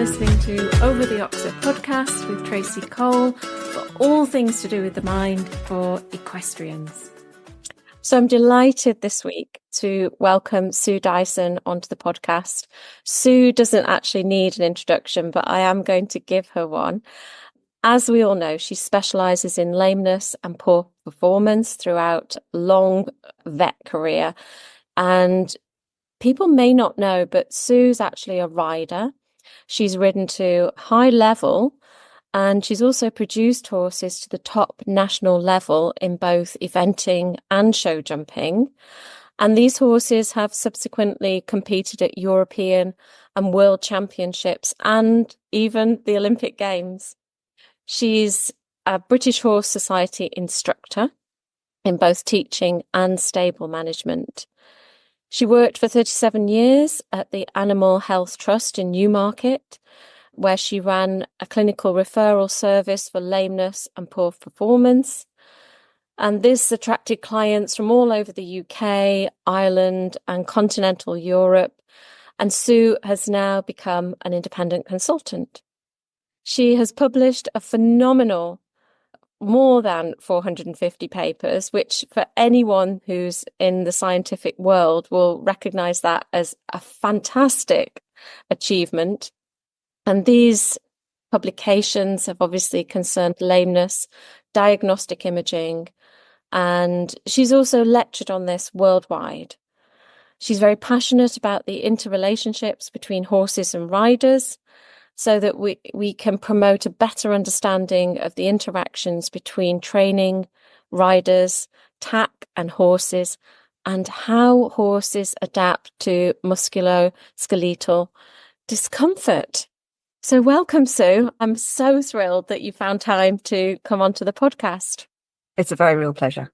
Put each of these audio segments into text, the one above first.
listening to Over the Oxer podcast with Tracy Cole for all things to do with the mind for equestrians. So I'm delighted this week to welcome Sue Dyson onto the podcast. Sue doesn't actually need an introduction, but I am going to give her one. As we all know, she specialises in lameness and poor performance throughout a long vet career. And people may not know, but Sue's actually a rider. She's ridden to high level, and she's also produced horses to the top national level in both eventing and show jumping. And these horses have subsequently competed at European and World Championships and even the Olympic Games. She's a British Horse Society Instructor in both teaching and stable management. She worked for 37 years at the Animal Health Trust in Newmarket, where she ran a clinical referral service for lameness and poor performance. And this attracted clients from all over the UK, Ireland, and continental Europe. And Sue has now become an independent consultant. She has published a phenomenal more than 450 papers, which for anyone who's in the scientific world will recognise that as a fantastic achievement. And these publications have obviously concerned lameness, diagnostic imaging, and she's also lectured on this worldwide. She's very passionate about the interrelationships between horses and riders, so that we can promote a better understanding of the interactions between training, riders, tack and horses, and how horses adapt to musculoskeletal discomfort. So welcome, Sue. I'm so thrilled that you found time to come onto the podcast. It's a very real pleasure.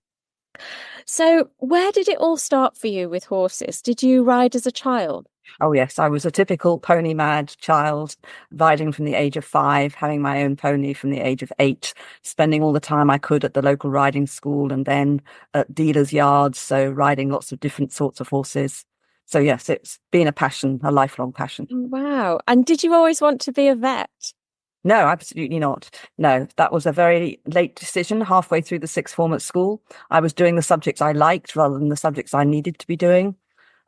So where did it all start for you with horses? Did you ride as a child? Oh, yes. I was a typical pony mad child, riding from the age of 5, having my own pony from the age of 8, spending all the time I could at the local riding school and then at dealers' yards. So riding lots of different sorts of horses. So, yes, it's been a passion, a lifelong passion. Wow. And did you always want to be a vet? No, absolutely not. No, that was a very late decision halfway through the sixth form at school. I was doing the subjects I liked rather than the subjects I needed to be doing.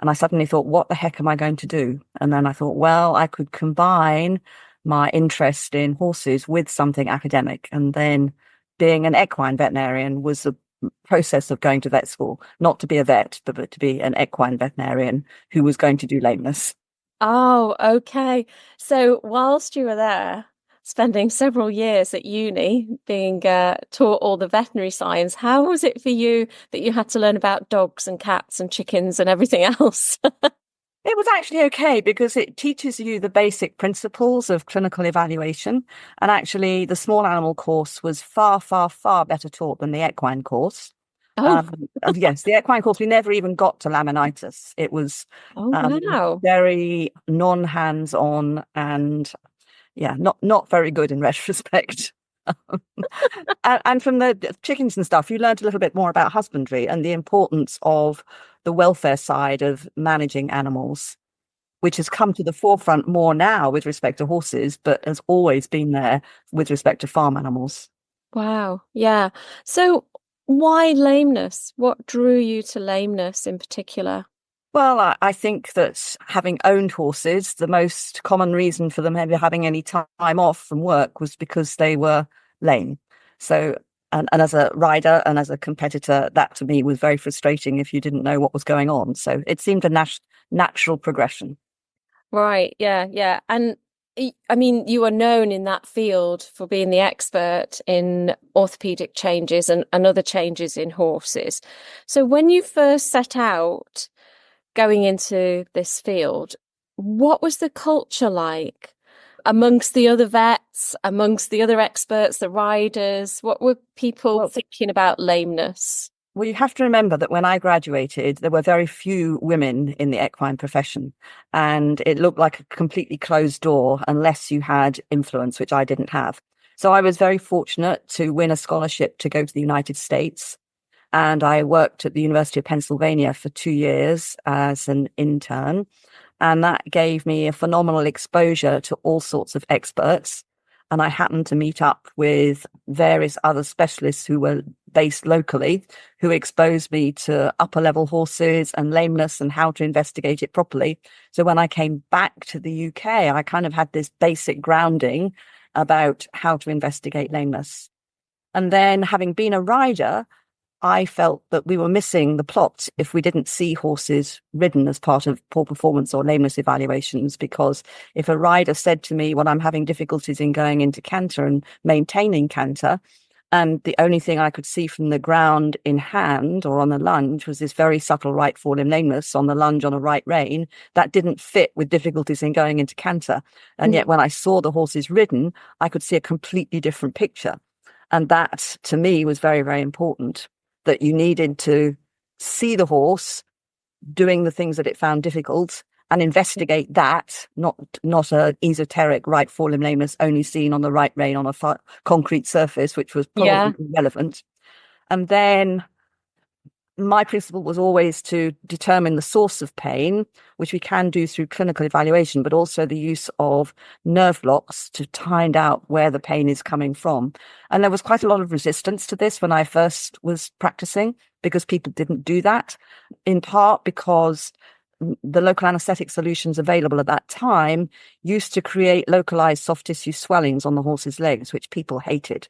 And I suddenly thought, what the heck am I going to do? And then I thought, well, I could combine my interest in horses with something academic. And then being an equine veterinarian was a process of going to vet school, not to be a vet, but to be an equine veterinarian who was going to do lameness. Oh, okay. So whilst you were there, spending several years at uni being taught all the veterinary science, how was it for you that you had to learn about dogs and cats and chickens and everything else? It was actually okay because it teaches you the basic principles of clinical evaluation. And actually, the small animal course was far, far, far better taught than the equine course. Oh, yes, the equine course, we never even got to laminitis. It was wow. very non-hands-on and not very good in retrospect. And from the chickens and stuff, you learned a little bit more about husbandry and the importance of the welfare side of managing animals, which has come to the forefront more now with respect to horses, but has always been there with respect to farm animals. Wow. Yeah. So why lameness? What drew you to lameness in particular? Well, I think that having owned horses, the most common reason for them having any time off from work was because they were lame. So, and as a rider and as a competitor, that to me was very frustrating if you didn't know what was going on. So it seemed a natural progression. Right. Yeah. Yeah. And I mean, you are known in that field for being the expert in orthopedic changes and other changes in horses. So when you first set out going into this field, what was the culture like amongst the other vets, amongst the other experts, the riders? What were people thinking about lameness? Well, you have to remember that when I graduated, there were very few women in the equine profession, and it looked like a completely closed door unless you had influence, which I didn't have. So I was very fortunate to win a scholarship to go to the United States. And I worked at the University of Pennsylvania for 2 years as an intern. And that gave me a phenomenal exposure to all sorts of experts. And I happened to meet up with various other specialists who were based locally, who exposed me to upper level horses and lameness and how to investigate it properly. So when I came back to the UK, I kind of had this basic grounding about how to investigate lameness. And then having been a rider, I felt that we were missing the plot if we didn't see horses ridden as part of poor performance or lameness evaluations, because if a rider said to me, well, I'm having difficulties in going into canter and maintaining canter, and the only thing I could see from the ground in hand or on the lunge was this very subtle right forelimb lameness on the lunge on a right rein, that didn't fit with difficulties in going into canter. And yet when I saw the horses ridden, I could see a completely different picture. And that, to me, was very, very important, that you needed to see the horse doing the things that it found difficult and investigate that, not an esoteric right forelimb lameness only seen on the right rein on a concrete surface, which was probably irrelevant. And then my principle was always to determine the source of pain, which we can do through clinical evaluation, but also the use of nerve blocks to find out where the pain is coming from. And there was quite a lot of resistance to this when I first was practicing, because people didn't do that, in part because the local anesthetic solutions available at that time used to create localized soft tissue swellings on the horse's legs, which people hated,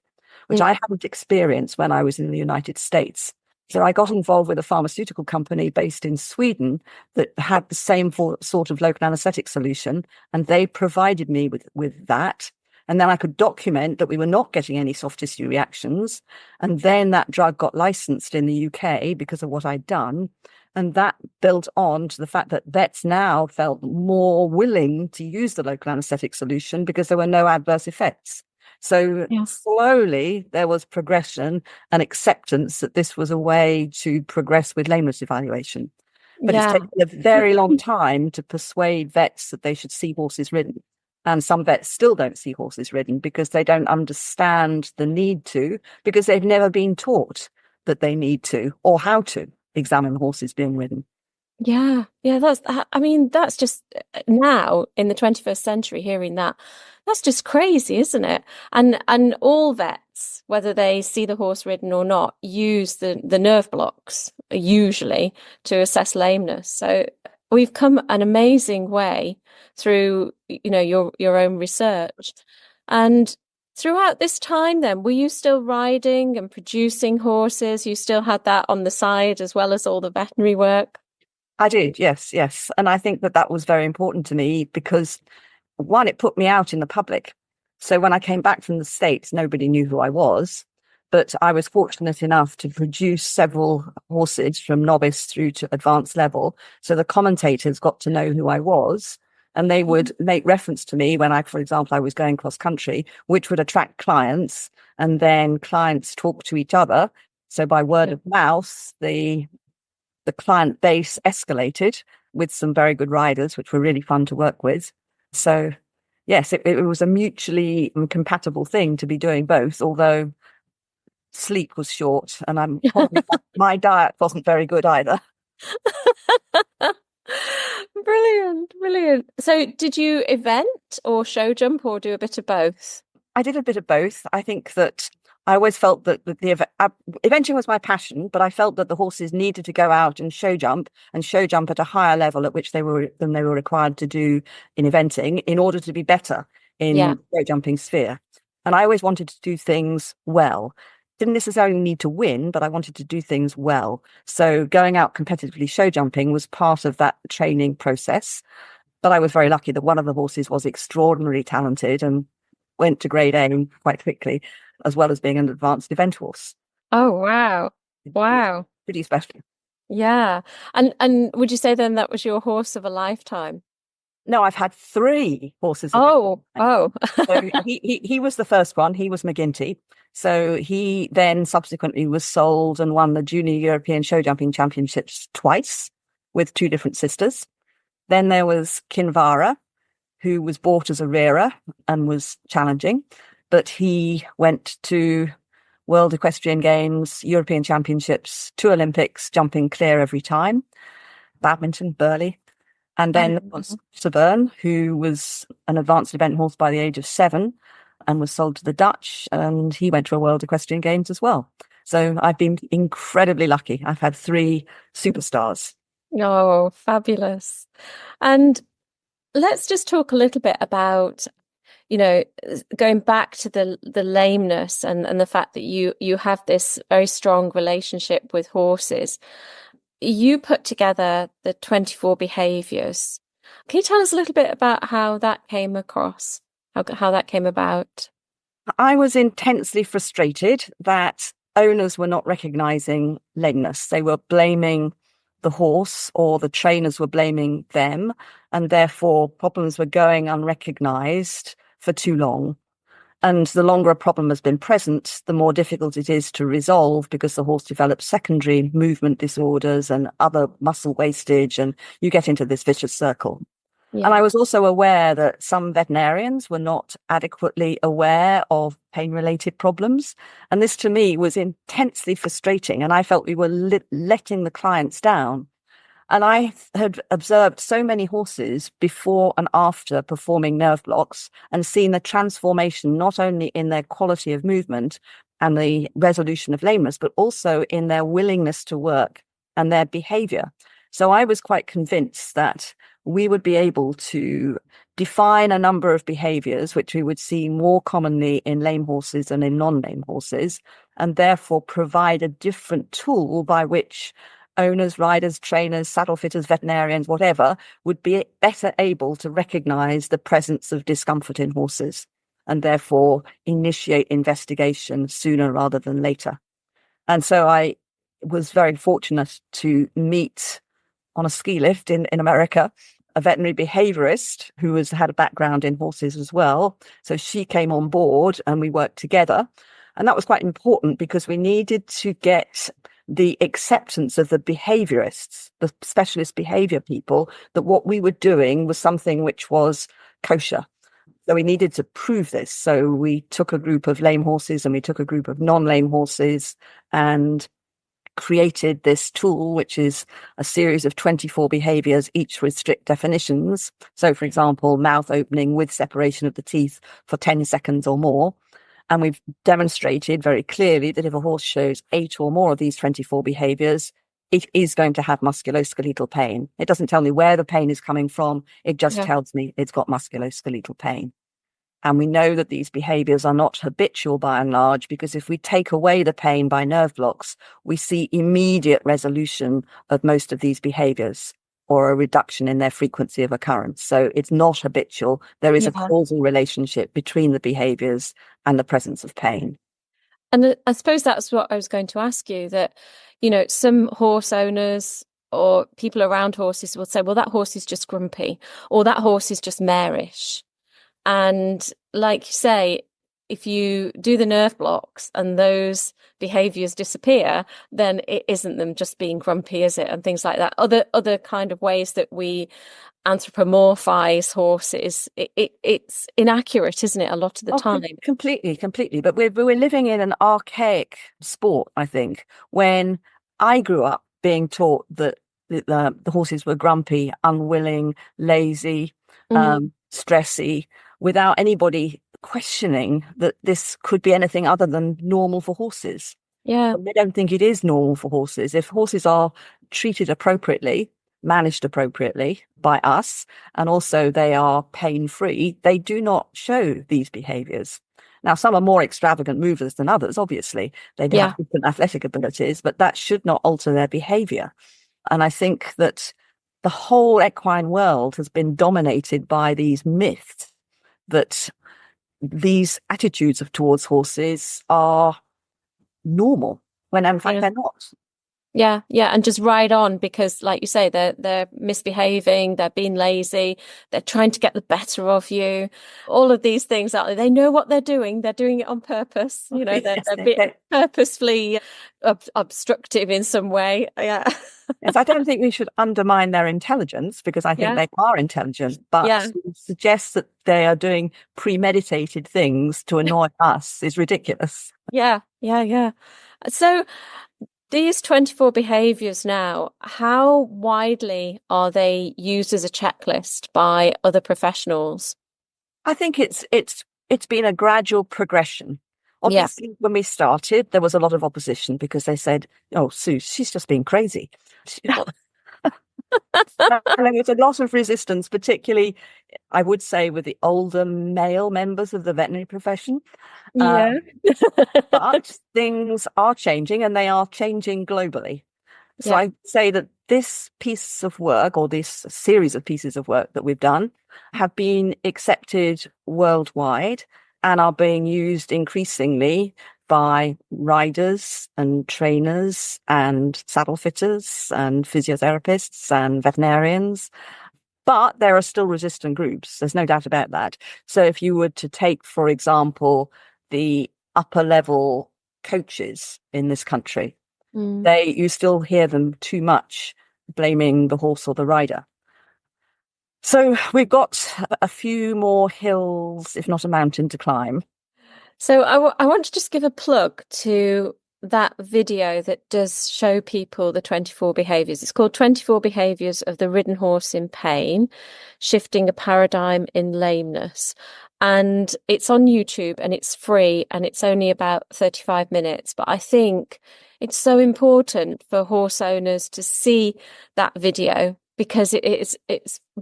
which I hadn't experienced when I was in the United States. So I got involved with a pharmaceutical company based in Sweden that had the same sort of local anesthetic solution, and they provided me with that. And then I could document that we were not getting any soft tissue reactions. And then that drug got licensed in the UK because of what I'd done. And that built on to the fact that vets now felt more willing to use the local anesthetic solution because there were no adverse effects. So slowly there was progression and acceptance that this was a way to progress with lameness evaluation. But it's taken a very long time to persuade vets that they should see horses ridden. And some vets still don't see horses ridden because they don't understand the need to, because they've never been taught that they need to or how to examine horses being ridden. Yeah, that's just now in the 21st century, hearing that's just crazy, isn't it? And all vets, whether they see the horse ridden or not, use the nerve blocks usually to assess lameness. So we've come an amazing way through, your own research. And throughout this time then, were you still riding and producing horses? You still had that on the side as well as all the veterinary work? I did, yes. And I think that was very important to me because, one, it put me out in the public. So when I came back from the States, nobody knew who I was, but I was fortunate enough to produce several horses from novice through to advanced level. So the commentators got to know who I was, and they would make reference to me when for example, I was going cross country, which would attract clients, and then clients talk to each other. So by word of mouth, the client base escalated with some very good riders, which were really fun to work with. So yes, it was a mutually compatible thing to be doing both, although sleep was short and my diet wasn't very good either. Brilliant. So did you event or show jump or do a bit of both? I did a bit of both. I think that I always felt that eventing was my passion, but I felt that the horses needed to go out and show jump at a higher level at which they were required to do in eventing in order to be better in show jumping sphere. And I always wanted to do things well. Didn't necessarily need to win, but I wanted to do things well. So going out competitively show jumping was part of that training process. But I was very lucky that one of the horses was extraordinarily talented and went to grade A quite quickly, as well as being an advanced event horse. Oh, wow. Pretty special. Yeah. And would you say then that was your horse of a lifetime? No, I've had 3 horses. Oh. So he was the first one. He was McGinty. So he then subsequently was sold and won the Junior European Show Jumping Championships twice with 2 different sisters. Then there was Kinvara, who was bought as a rearer and was challenging, but he went to World Equestrian Games, European Championships, 2 Olympics, jumping clear every time. Badminton, Burley. And then there was Severn, who was an advanced event horse by the age of 7 and was sold to the Dutch, and he went to a World Equestrian Games as well. So I've been incredibly lucky. I've had 3 superstars. Oh, fabulous. And let's just talk a little bit about, going back to the lameness and the fact that you have this very strong relationship with horses. You put together the 24 behaviors. Can you tell us a little bit about how that came across, how that came about? I was intensely frustrated that owners were not recognizing lameness. They were blaming the horse, or the trainers were blaming them, and therefore problems were going unrecognized for too long. And the longer a problem has been present, the more difficult it is to resolve, because the horse develops secondary movement disorders and other muscle wastage, and you get into this vicious circle. Yeah. And I was also aware that some veterinarians were not adequately aware of pain-related problems. And this to me was intensely frustrating. And I felt we were letting the clients down. And I had observed so many horses before and after performing nerve blocks and seen the transformation, not only in their quality of movement and the resolution of lameness, but also in their willingness to work and their behavior. So I was quite convinced that we would be able to define a number of behaviors which we would see more commonly in lame horses than in non-lame horses, and therefore provide a different tool by which owners, riders, trainers, saddle fitters, veterinarians, whatever, would be better able to recognize the presence of discomfort in horses and therefore initiate investigation sooner rather than later. And so I was very fortunate to meet on a ski lift in America a veterinary behaviorist who had a background in horses as well. So she came on board and we worked together. And that was quite important because we needed to get the acceptance of the behaviorists, the specialist behavior people, that what we were doing was something which was kosher. So we needed to prove this. So we took a group of lame horses and we took a group of non-lame horses and created this tool, which is a series of 24 behaviors, each with strict definitions. So, for example, mouth opening with separation of the teeth for 10 seconds or more. And we've demonstrated very clearly that if a horse shows 8 or more of these 24 behaviors, it is going to have musculoskeletal pain. It doesn't tell me where the pain is coming from. It just tells me it's got musculoskeletal pain. And we know that these behaviors are not habitual by and large, because if we take away the pain by nerve blocks, we see immediate resolution of most of these behaviors or a reduction in their frequency of occurrence. So it's not habitual. There is a causal relationship between the behaviors and the presence of pain. And I suppose that's what I was going to ask you, that, some horse owners or people around horses will say, well, that horse is just grumpy, or that horse is just marish. And like you say, if you do the nerve blocks and those behaviors disappear, then it isn't them just being grumpy, is it? And things like that. Other kind of ways that we anthropomorphize horses, it's inaccurate, isn't it? A lot of the time. Completely. But we're living in an archaic sport, I think. When I grew up being taught that the horses were grumpy, unwilling, lazy, stressy, without anybody questioning that this could be anything other than normal for horses. Yeah. I don't think it is normal for horses. If horses are treated appropriately, managed appropriately by us, and also they are pain-free, they do not show these behaviors. Now, some are more extravagant movers than others, obviously. They have different athletic abilities, but that should not alter their behavior. And I think that the whole equine world has been dominated by these myths that these attitudes towards horses are normal, when in fact they're not. Yeah, and just ride on, because like you say, they're misbehaving, they're being lazy, they're trying to get the better of you. All of these things out there, they know what they're doing it on purpose. They're purposefully obstructive in some way. Yeah. Yes, I don't think we should undermine their intelligence, because I think they are intelligent, but to suggest that they are doing premeditated things to annoy us is ridiculous. Yeah. So These 24 behaviours now, how widely are they used as a checklist by other professionals? I think it's been a gradual progression. Yeah. Obviously, when we started, there was a lot of opposition because they said, "Oh, Sue, she's just being crazy." And there was a lot of resistance, particularly, I would say, with the older male members of the veterinary profession. Yeah. But things are changing, and they are changing globally. So Yeah. I say that this piece of work, or this series of pieces of work that we've done, have been accepted worldwide and are being used increasingly by riders and trainers and saddle fitters and physiotherapists and veterinarians. But there are still resistant groups. There's no doubt about that. So if you were to take, for example, the upper level coaches in this country, Mm. you still hear them too much blaming the horse or the rider. So we've got a few more hills, if not a mountain, to climb. So I want to just give a plug to that video that does show people the 24 behaviours. It's called 24 Behaviours of the Ridden Horse in Pain, Shifting a Paradigm in Lameness. And it's on YouTube and it's free and it's only about 35 minutes. But I think it's so important for horse owners to see that video because it's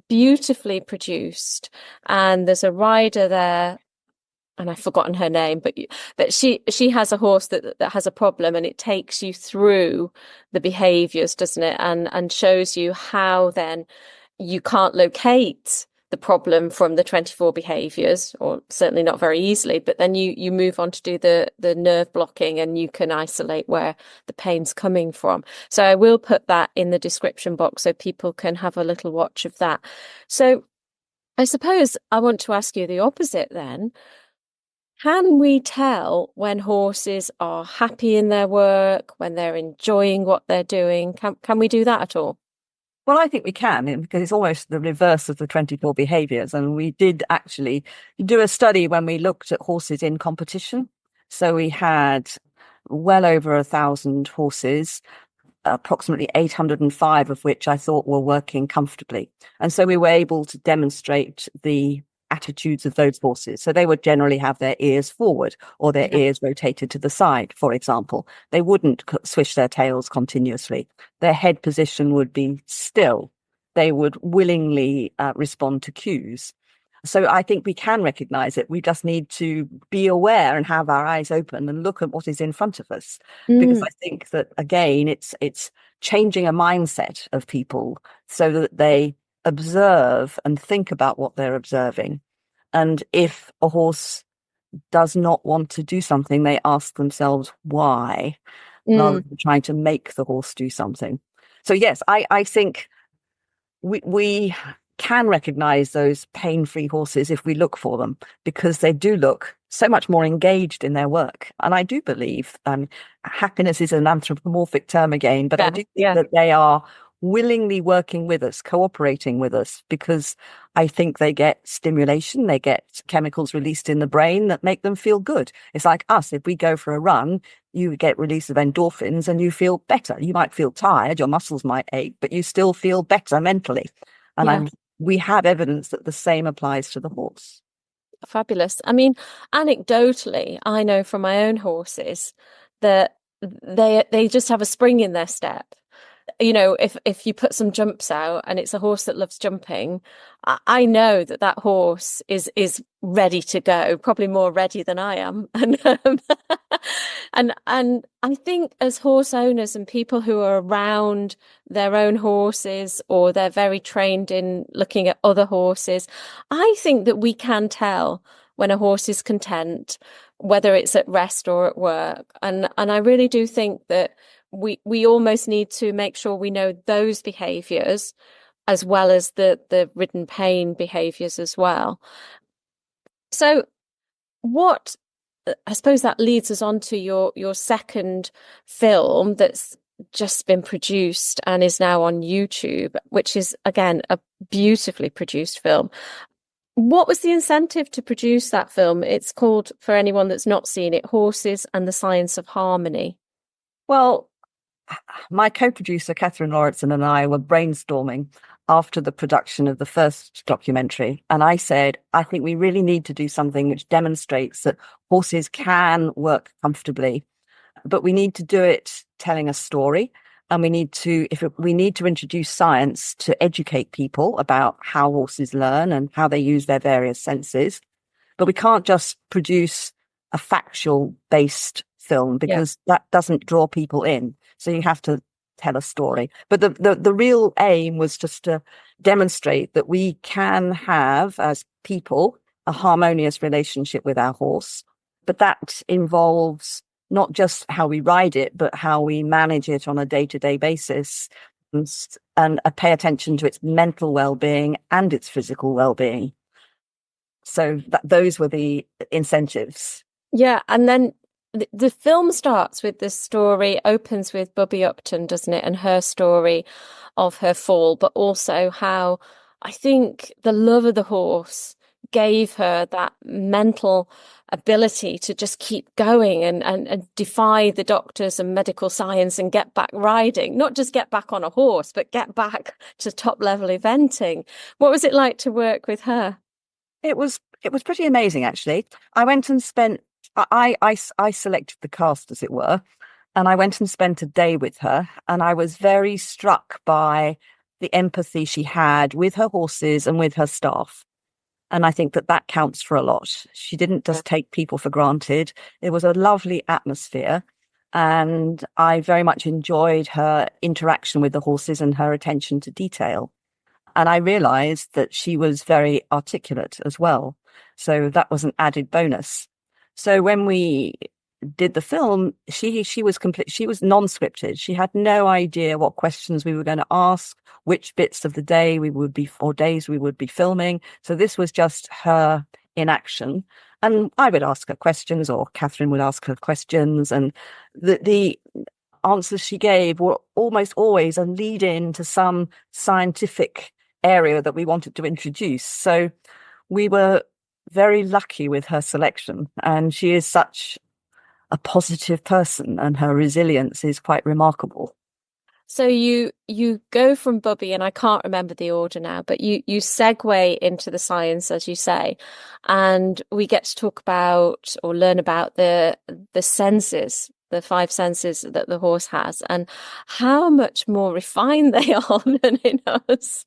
beautifully produced. And there's a rider there, and I've forgotten her name, but she has a horse that has a problem, and it takes you through the behaviours, doesn't it? And shows you how then you can't locate the problem from the 24 behaviours, or certainly not very easily, but then you move on to do the nerve blocking, and you can isolate where the pain's coming from. So I will put that in the description box so people can have a little watch of that. So I suppose I want to ask you the opposite then. Can we tell when horses are happy in their work, when they're enjoying what they're doing? Can we do that at all? Well, I think we can, because it's almost the reverse of the 24 behaviours. And we did actually do a study when we looked at horses in competition. So we had well over 1,000 horses, approximately 805 of which I thought were working comfortably. And so we were able to demonstrate the attitudes of those horses. So they would generally have their ears forward or their ears rotated to the side, for example. They wouldn't swish their tails continuously. Their head position would be still. They would willingly respond to cues. So I think we can recognize it. We just need to be aware and have our eyes open and look at what is in front of us. Because I think that, again, it's changing a mindset of people so that they observe and think about what they're observing. And if a horse does not want to do something, they ask themselves why, rather than trying to make the horse do something. So yes, I think we can recognize those pain-free horses if we look for them, because they do look so much more engaged in their work. And I do believe happiness is an anthropomorphic term again, but I do think that they are willingly working with us, cooperating with us, because I think they get stimulation, they get chemicals released in the brain that make them feel good. It's like us. If we go for a run, you get release of endorphins and you feel better. You might feel tired, your muscles might ache, but you still feel better mentally. And we have evidence that the same applies to the horse. Fabulous. I mean, anecdotally, I know from my own horses that they just have a spring in their step. You know, if you put some jumps out and it's a horse that loves jumping, I know that horse is ready to go, probably more ready than I am. And I think as horse owners and people who are around their own horses, or they're very trained in looking at other horses, I think that we can tell when a horse is content, whether it's at rest or at work. And I really do think that we almost need to make sure we know those behaviours as well as the ridden pain behaviours as well. So what, I suppose that leads us on to your second film that's just been produced and is now on YouTube, which is, again, a beautifully produced film. What was the incentive to produce that film? It's called, for anyone that's not seen it, Horses and the Science of Harmony. Well, my co-producer, Catherine Lauritsen, and I were brainstorming after the production of the first documentary. And I said, I think we really need to do something which demonstrates that horses can work comfortably, but we need to do it telling a story. And we need to, we need to introduce science to educate people about how horses learn and how they use their various senses. But we can't just produce a factual based film because that doesn't draw people in. So you have to tell a story. But the real aim was just to demonstrate that we can have, as people, a harmonious relationship with our horse. But that involves not just how we ride it, but how we manage it on a day-to-day basis and pay attention to its mental well-being and its physical well-being. So those were the incentives. Yeah, and then the film starts with this story, opens with Bubby Upton, doesn't it? And her story of her fall, but also how I think the love of the horse gave her that mental ability to just keep going and defy the doctors and medical science and get back riding, not just get back on a horse, but get back to top level eventing. What was it like to work with her? It was pretty amazing, actually. I went and spent, I selected the cast, as it were, and I went and spent a day with her, and I was very struck by the empathy she had with her horses and with her staff. And I think that counts for a lot. She didn't just take people for granted. It was a lovely atmosphere, and I very much enjoyed her interaction with the horses and her attention to detail. And I realized that she was very articulate as well. So that was an added bonus. So when we did the film, she was non-scripted. She had no idea what questions we were going to ask, which bits of the day days we would be filming. So this was just her in action. And I would ask her questions, or Catherine would ask her questions. And the answers she gave were almost always a lead in to some scientific area that we wanted to introduce. So we were very lucky with her selection, and she is such a positive person, and her resilience is quite remarkable. So you go from Bubby, and I can't remember the order now, but you segue into the science, as you say, and we get to talk about or learn about the senses, the 5 senses that the horse has, and how much more refined they are than in us,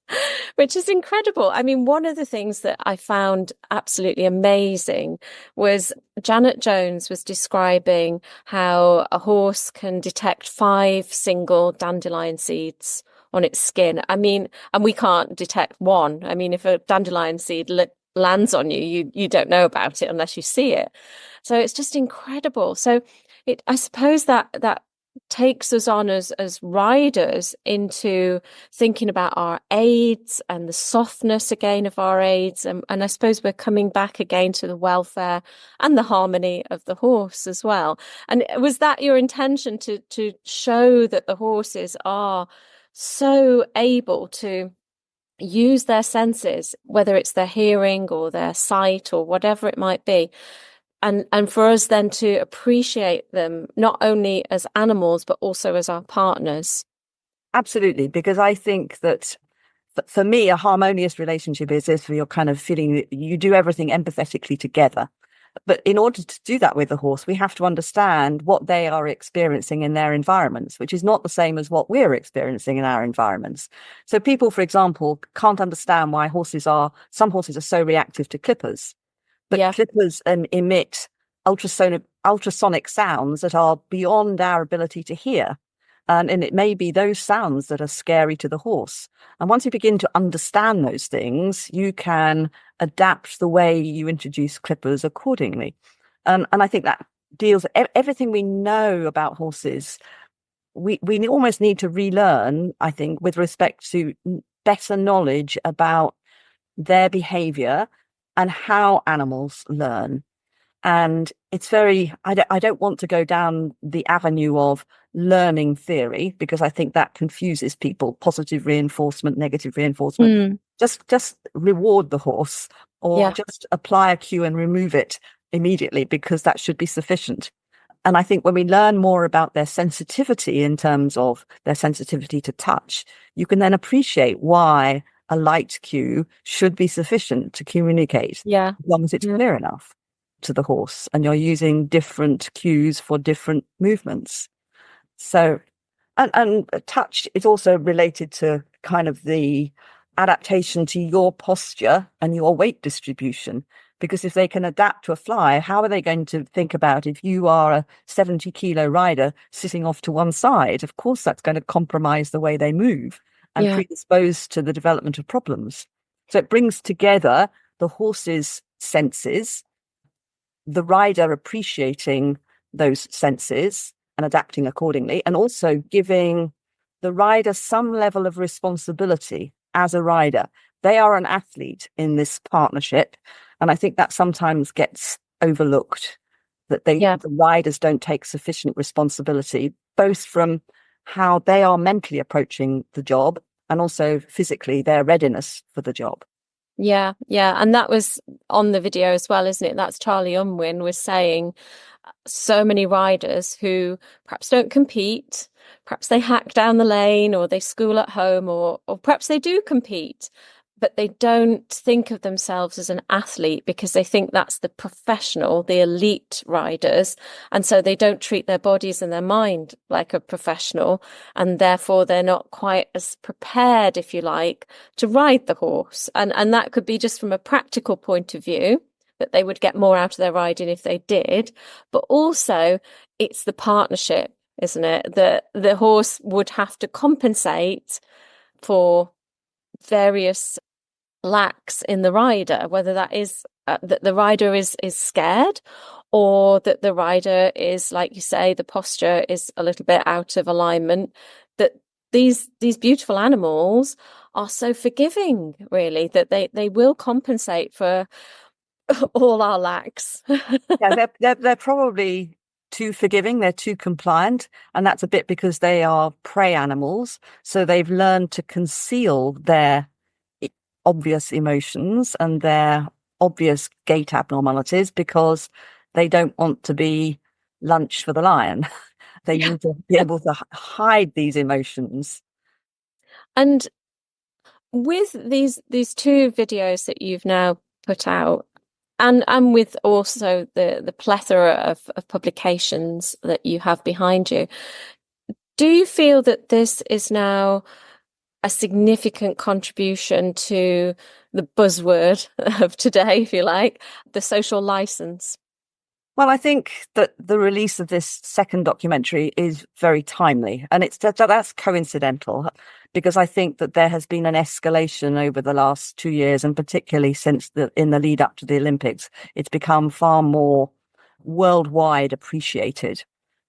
which is incredible. I mean, one of the things that I found absolutely amazing was Janet Jones was describing how a horse can detect 5 single dandelion seeds on its skin. I mean, and we can't detect one. I mean, if a dandelion seed lands on you, you don't know about it unless you see it. So it's just incredible. So I suppose that takes us on as riders into thinking about our aids and the softness again of our aids. And I suppose we're coming back again to the welfare and the harmony of the horse as well. And was that your intention to show that the horses are so able to use their senses, whether it's their hearing or their sight or whatever it might be, and for us then to appreciate them not only as animals but also as our partners? Absolutely, because I think that for me, a harmonious relationship is if you're kind of feeling that you do everything empathetically together. But in order to do that with the horse, we have to understand what they are experiencing in their environments, which is not the same as what we're experiencing in our environments. So people, for example, can't understand why some horses are so reactive to clippers. But clippers emit ultrasonic sounds that are beyond our ability to hear. And it may be those sounds that are scary to the horse. And once you begin to understand those things, you can adapt the way you introduce clippers accordingly. And I think that deals everything we know about horses. We almost need to relearn, I think, with respect to better knowledge about their behavior and how animals learn. And it's I don't want to go down the avenue of learning theory, because I think that confuses people. Positive reinforcement, negative reinforcement. Just reward the horse, or just apply a cue and remove it immediately, because that should be sufficient. And I think when we learn more about their sensitivity in terms of their sensitivity to touch, you can then appreciate why a light cue should be sufficient to communicate, Yeah. as long as it's clear enough to the horse and you're using different cues for different movements. So, and touch is also related to kind of the adaptation to your posture and your weight distribution. Because if they can adapt to a fly, how are they going to think about if you are a 70-kilo rider sitting off to one side? Of course, that's going to compromise the way they move and predispose to the development of problems. So it brings together the horse's senses, the rider appreciating those senses and adapting accordingly, and also giving the rider some level of responsibility as a rider. They are an athlete in this partnership. And I think that sometimes gets overlooked, that the riders don't take sufficient responsibility, both from how they are mentally approaching the job and also physically their readiness for the job. Yeah. And that was on the video as well, isn't it? That's Charlie Unwin was saying so many riders who perhaps don't compete, perhaps they hack down the lane or they school at home, or perhaps they do compete, but they don't think of themselves as an athlete because they think that's the professional, the elite riders. And so they don't treat their bodies and their mind like a professional. And therefore they're not quite as prepared, if you like, to ride the horse. And that could be just from a practical point of view, that they would get more out of their riding if they did. But also it's the partnership, isn't it? That the horse would have to compensate for various lacks in the rider, whether that is that the rider is scared, or that the rider is, like you say, the posture is a little bit out of alignment. That these beautiful animals are so forgiving, really, that they will compensate for all our lacks. Yeah, they're probably too forgiving, they're too compliant, and that's a bit because they are prey animals, so they've learned to conceal their obvious emotions and their obvious gait abnormalities because they don't want to be lunch for the lion. They need to be able to hide these emotions. And with these two videos that you've now put out, and with also the plethora of publications that you have behind you, do you feel that this is now a significant contribution to the buzzword of today, if you like, the social license? Well, I think that the release of this second documentary is very timely, and that's coincidental because I think that there has been an escalation over the last 2 years, and particularly since in the lead up to the Olympics, it's become far more worldwide appreciated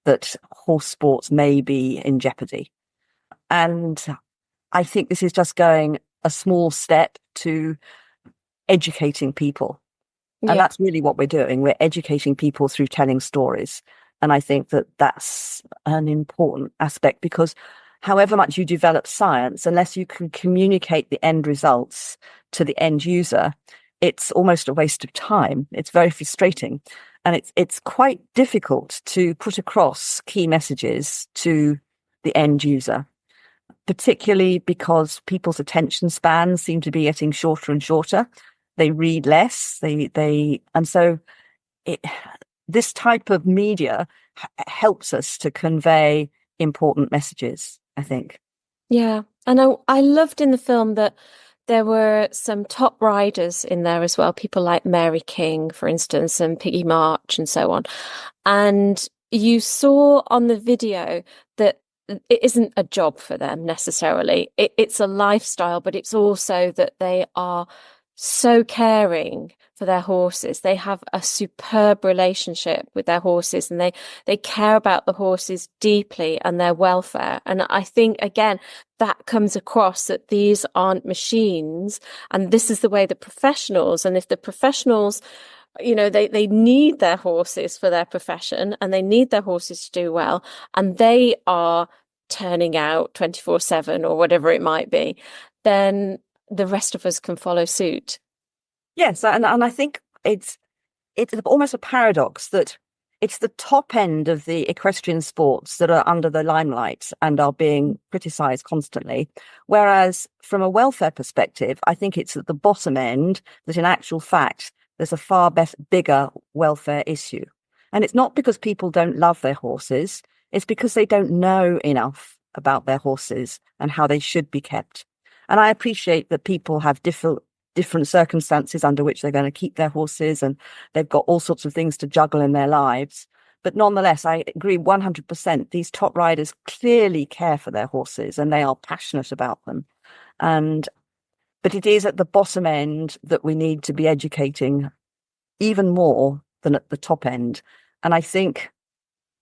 that horse sports may be in jeopardy. And I think this is just going a small step to educating people. And that's really what we're doing. We're educating people through telling stories. And I think that that's an important aspect because however much you develop science, unless you can communicate the end results to the end user, it's almost a waste of time. It's very frustrating. And it's quite difficult to put across key messages to the end user, particularly because people's attention spans seem to be getting shorter and shorter. They read less. And so this type of media helps us to convey important messages, I think. Yeah. And I loved in the film that there were some top riders in there as well, people like Mary King, for instance, and Piggy March and so on. And you saw on the video that it isn't a job for them necessarily. It's a lifestyle, but it's also that they are so caring for their horses. They have a superb relationship with their horses, and they care about the horses deeply and their welfare. And I think, again, that comes across that these aren't machines, and this is the way the professionals, and if the professionals, they need their horses for their profession and they need their horses to do well, and they are turning out 24/7 or whatever it might be, then the rest of us can follow suit. Yes, and I think it's almost a paradox that it's the top end of the equestrian sports that are under the limelight and are being criticised constantly. Whereas from a welfare perspective, I think it's at the bottom end that in actual fact, there's a far bigger welfare issue. And it's not because people don't love their horses. It's because they don't know enough about their horses and how they should be kept. And I appreciate that people have different circumstances under which they're going to keep their horses, and they've got all sorts of things to juggle in their lives. But nonetheless, I agree 100%. These top riders clearly care for their horses and they are passionate about them. But it is at the bottom end that we need to be educating even more than at the top end. And I think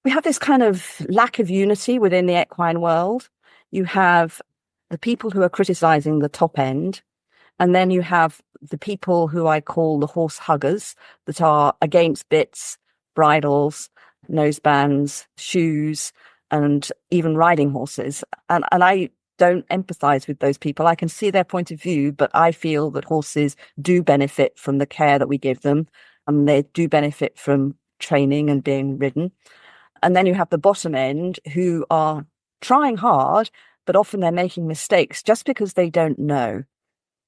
we have this kind of lack of unity within the equine world. You have the people who are criticizing the top end, and then you have the people who I call the horse huggers that are against bits, bridles, nosebands, shoes, and even riding horses. And I don't empathize with those people. I can see their point of view, but I feel that horses do benefit from the care that we give them, and they do benefit from training and being ridden. And then you have the bottom end who are trying hard, but often they're making mistakes just because they don't know.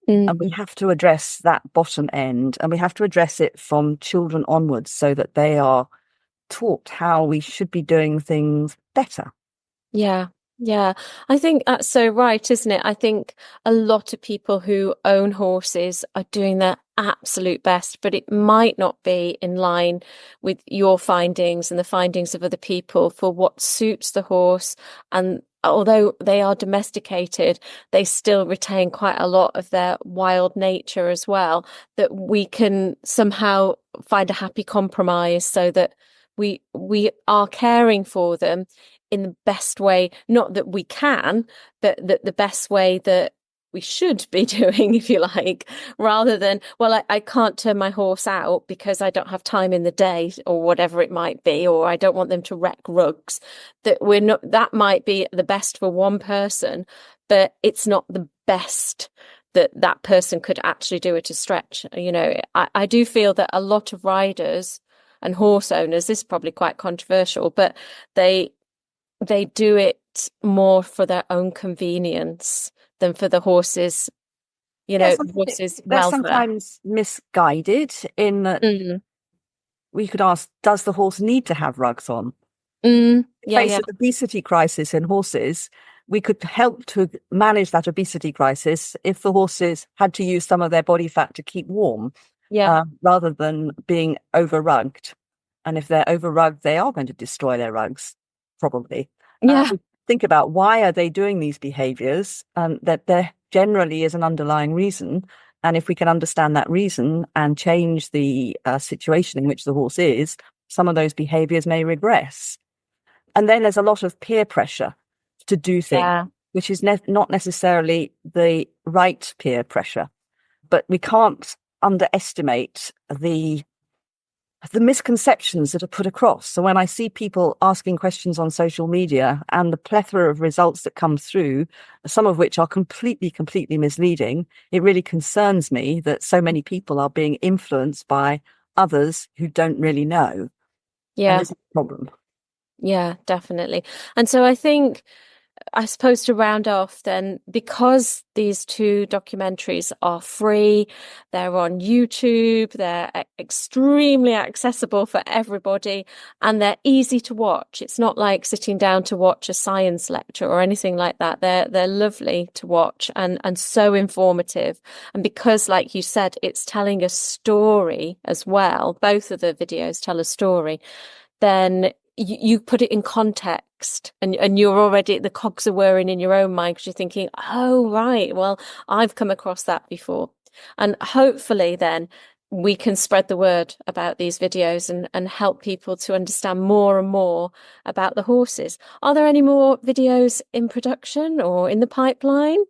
And we have to address that bottom end, and we have to address it from children onwards so that they are taught how we should be doing things better. Yeah. Yeah, I think that's so right, isn't it? I think a lot of people who own horses are doing their absolute best, but it might not be in line with your findings and the findings of other people for what suits the horse. And although they are domesticated, they still retain quite a lot of their wild nature as well, that we can somehow find a happy compromise so that we are caring for them in the best way, not that we can, but that the best way that we should be doing, if you like, rather than, well, I can't turn my horse out because I don't have time in the day or whatever it might be, or I don't want them to wreck rugs. That might be the best for one person, but it's not the best that person could actually do it to stretch. You know, I do feel that a lot of riders and horse owners, this is probably quite controversial, but they do it more for their own convenience than for the horses, Yes, horses' they're welfare. sometimes misguided in that we could ask, does the horse need to have rugs on? Face an obesity crisis in horses, we could help to manage that obesity crisis if the horses had to use some of their body fat to keep warm, rather than being over-rugged. And if they're over-rugged, they are going to destroy their rugs, probably. Think about why are they doing these behaviors, that there generally is an underlying reason. And if we can understand that reason and change the situation in which the horse is, some of those behaviors may regress. And then there's a lot of peer pressure to do things, which is not necessarily the right peer pressure. But we can't underestimate the misconceptions that are put across. So when I see people asking questions on social media and the plethora of results that come through, some of which are completely misleading, it really concerns me that so many people are being influenced by others who don't really know. And this is a problem. Yeah, definitely. And so I suppose to round off then, because these two documentaries are free, they're on YouTube, they're extremely accessible for everybody, and they're easy to watch. It's not like sitting down to watch a science lecture or anything like that. They're lovely to watch and so informative. And because, like you said, it's telling a story as well, both of the videos tell a story, then you put it in context and you're already, the cogs are whirring in your own mind because you're thinking, oh, right, well, I've come across that before. And hopefully then we can spread the word about these videos and help people to understand more and more about the horses. Are there any more videos in production or in the pipeline?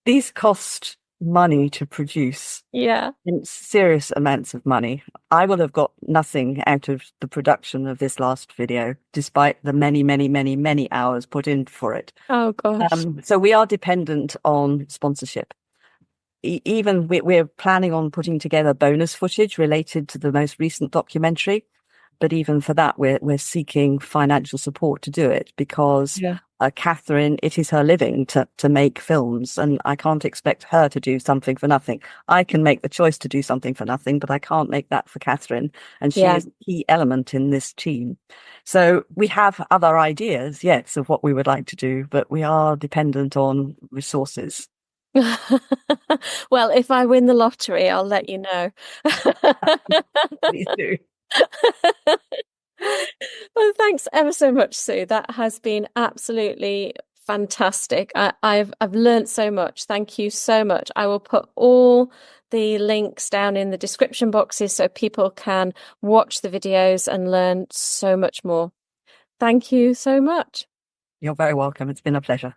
These cost money to produce. In serious amounts of money. I will have got nothing out of the production of this last video, despite the many hours put in for it. Oh gosh. So we are dependent on sponsorship. even we're planning on putting together bonus footage related to the most recent documentary. But even for that, we're seeking financial support to do it because Catherine, it is her living to make films, and I can't expect her to do something for nothing. I can make the choice to do something for nothing, but I can't make that for Catherine, and she is a key element in this team. So we have other ideas, yes, of what we would like to do, but we are dependent on resources. Well, if I win the lottery, I'll let you know. Please do. Well, thanks ever so much, Sue. That has been absolutely fantastic. I've learned so much. Thank you so much. I will put all the links down in the description boxes so people can watch the videos and learn so much more. Thank you so much. You're very welcome. It's been a pleasure.